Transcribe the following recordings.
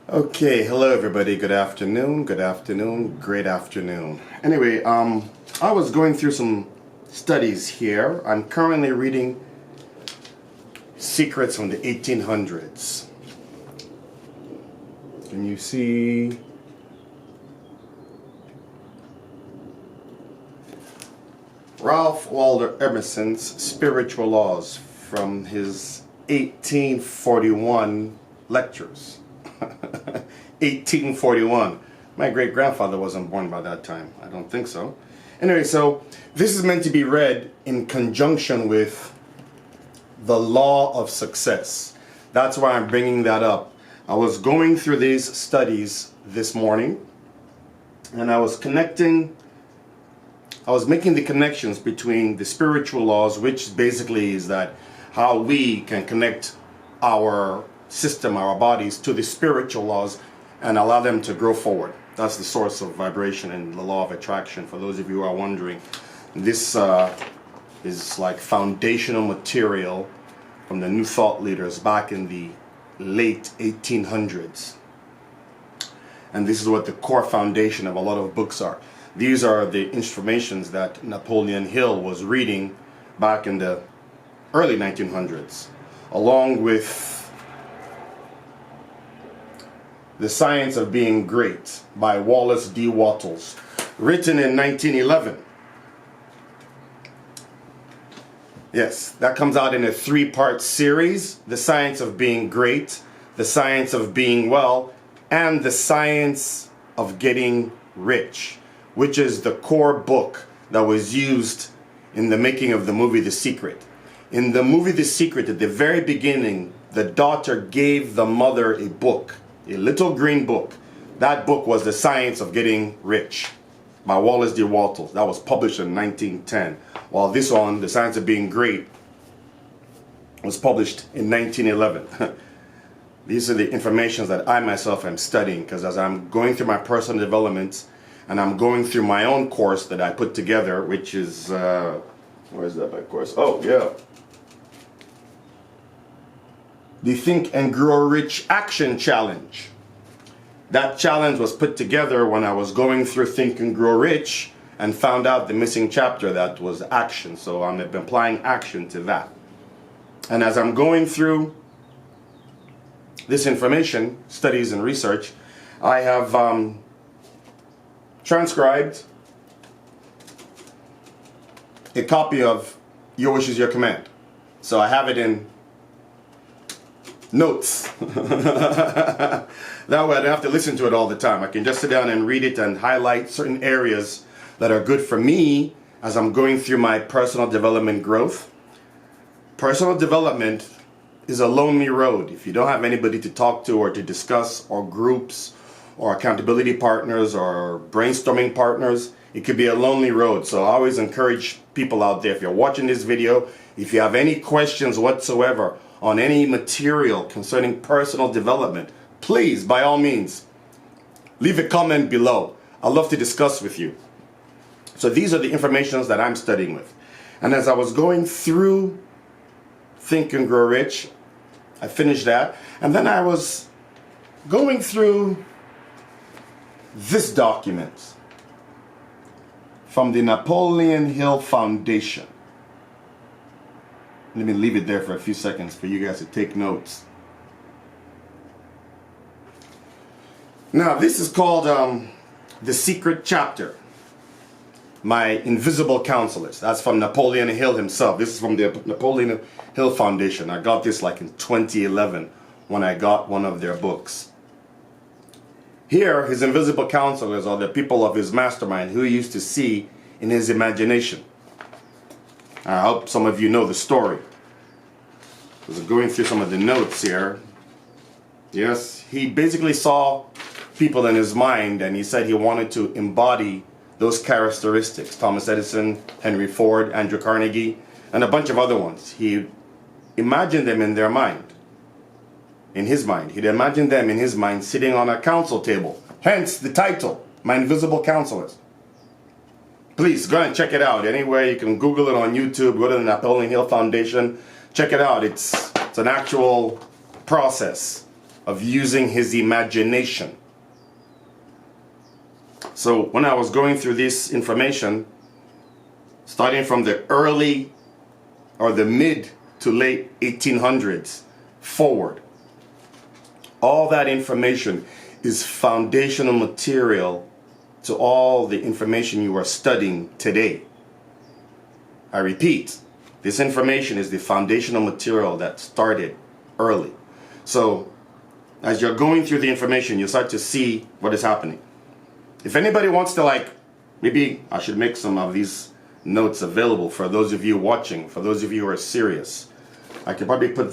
Okay, hello everybody. Good afternoon, great afternoon. Anyway, I was going through some studies here. I'm currently reading Secrets from the 1800s. Can you see? Ralph Waldo Emerson's Spiritual Laws from his 1841 lectures. 1841. My great-grandfather wasn't born by that time. I don't think so. Anyway, so this is meant to be read in conjunction with the law of success. That's why I'm bringing that up. I was going through these studies this morning, and I was making the connections between the spiritual laws, which basically is that how we can connect our system, our bodies, to the spiritual laws and allow them to grow forward. That's the source of vibration and the law of attraction. For those of you who are wondering, this is like foundational material from the New Thought leaders back in the late 1800s. And this is what the core foundation of a lot of books are. These are the informations that Napoleon Hill was reading back in the early 1900s, along with The Science of Being Great by Wallace D. Wattles, written in 1911. Yes, that comes out in a 3-part series: The Science of Being Great, The Science of Being Well, and The Science of Getting Rich, which is the core book that was used in the making of the movie The Secret. In the movie The Secret, at the very beginning, the daughter gave the mother a book, a little green book. That book was The Science of Getting Rich by Wallace D. Wattles. That was published in 1910. While this one, The Science of Being Great, was published in 1911. These are the informations that I myself am studying, because as I'm going through my personal development and I'm going through my own course that I put together, which is, where is that by course? Oh, yeah. The Think and Grow Rich Action Challenge. That challenge was put together when I was going through Think and Grow Rich and found out the missing chapter that was action. So I'm applying action to that. And as I'm going through this information, studies and research, I have transcribed a copy of Your Wish is Your Command. So I have it in notes. That way I don't have to listen to it all the time. I can just sit down and read it and highlight certain areas that are good for me as I'm going through my personal development growth. Personal development is a lonely road. If you don't have anybody to talk to or to discuss, or groups or accountability partners or brainstorming partners, it could be a lonely road. So I always encourage people out there, if you're watching this video, if you have any questions whatsoever on any material concerning personal development, please, by all means, leave a comment below. I'd love to discuss with you. So these are the informations that I'm studying with. And as I was going through Think and Grow Rich, I finished that. And then I was going through this document from the Napoleon Hill Foundation. Let me leave it there for a few seconds for you guys to take notes. Now, this is called The Secret Chapter. My Invisible Counselors. That's from Napoleon Hill himself. This is from the Napoleon Hill Foundation. I got this like in 2011 when I got one of their books. Here, his invisible counselors are the people of his mastermind who he used to see in his imagination. I hope some of you know the story. As I'm going through some of the notes here. Yes, he basically saw people in his mind, and he said he wanted to embody those characteristics. Thomas Edison, Henry Ford, Andrew Carnegie, and a bunch of other ones. He imagined them in their mind. In his mind. He'd imagine them in his mind sitting on a council table. Hence the title, My Invisible Counselors. Please go and check it out. Anywhere you can Google it on YouTube, go to the Napoleon Hill Foundation, check it out. It's an actual process. of using his imagination. So when I was going through this information, starting from the early or the mid to late 1800s forward, all that information is foundational material to all the information you are studying today. I repeat, this information is the foundational material that started early. So as you're going through the information, you start to see what is happening. If anybody wants to, maybe I should make some of these notes available for those of you watching, for those of you who are serious. I could probably put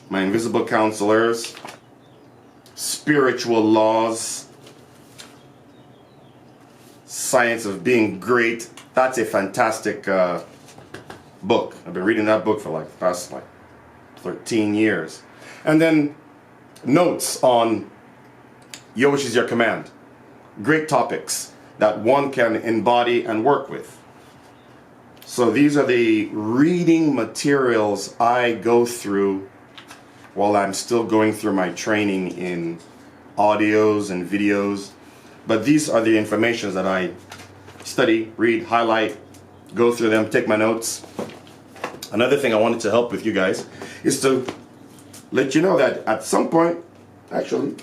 my invisible counselors, spiritual laws, science of being great. That's a fantastic book. I've been reading that book for the past 13 years. And then notes on Yo, which is your command. Great topics that one can embody and work with. So these are the reading materials I go through while I'm still going through my training in audios and videos. But these are the informations that I study, read, highlight, go through them, take my notes. Another thing I wanted to help with you guys is to let you know that at some point, actually,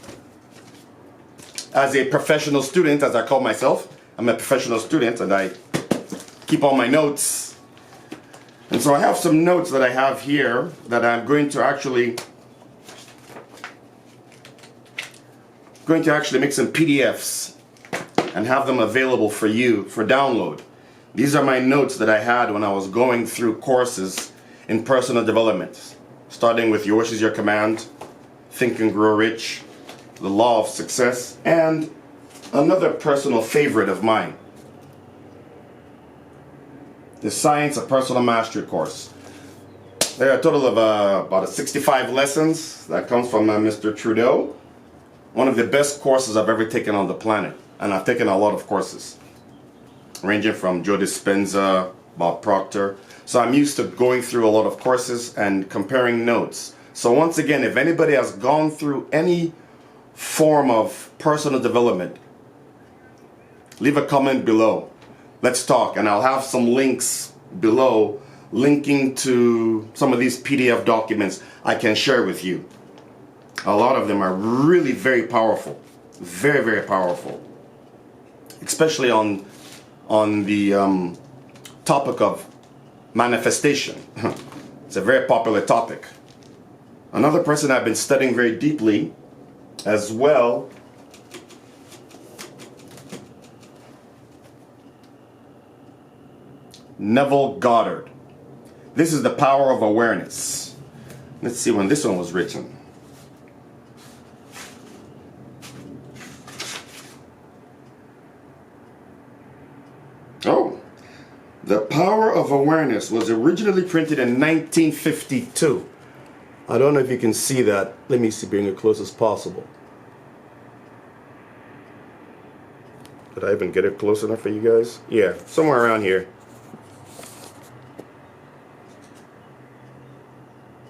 as a professional student, as I call myself, I'm a professional student and I keep all my notes. And so I have some notes that I have here that I'm going to actually make some PDFs and have them available for you for download. These are my notes that I had when I was going through courses in personal development, starting with Your Wish is Your Command, Think and Grow Rich, The Law of Success, and another personal favorite of mine, The Science of Personal Mastery course. There are a total of about 65 lessons. That comes from Mr. Trudeau. One of the best courses I've ever taken on the planet. And I've taken a lot of courses, ranging from Joe Dispenza, Bob Proctor. So I'm used to going through a lot of courses and comparing notes. So once again, if anybody has gone through any form of personal development, leave a comment below. Let's talk, and I'll have some links below linking to some of these PDF documents I can share with you. A lot of them are really very powerful, very, very powerful, especially on the topic of manifestation. It's a very popular topic. Another person I've been studying very deeply as well Neville Goddard. This is The Power of Awareness. Let's see when this one was written. Oh, The Power of Awareness was originally printed in 1952. I don't know if you can see that. Let me see, bring it close as possible. Did I even get it close enough for you guys? Yeah, somewhere around here.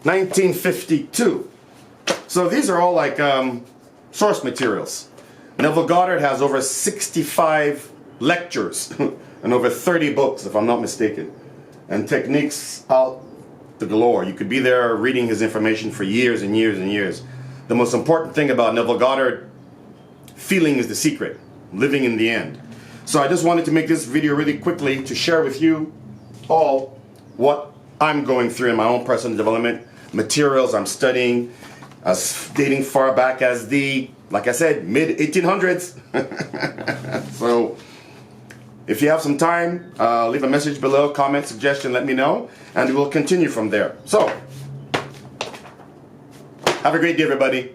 1952. So these are all source materials. Neville Goddard has over 65 lectures and over 30 books, if I'm not mistaken, and techniques out the galore. You could be there reading his information for years and years and years. The most important thing about Neville Goddard, feeling is the secret, living in the end. So I just wanted to make this video really quickly to share with you all what I'm going through in my own personal development, materials I'm studying, as dating far back as like I said, mid 1800s. So if you have some time, leave a message below, comment, suggestion, let me know, and we'll continue from there. So have a great day, everybody.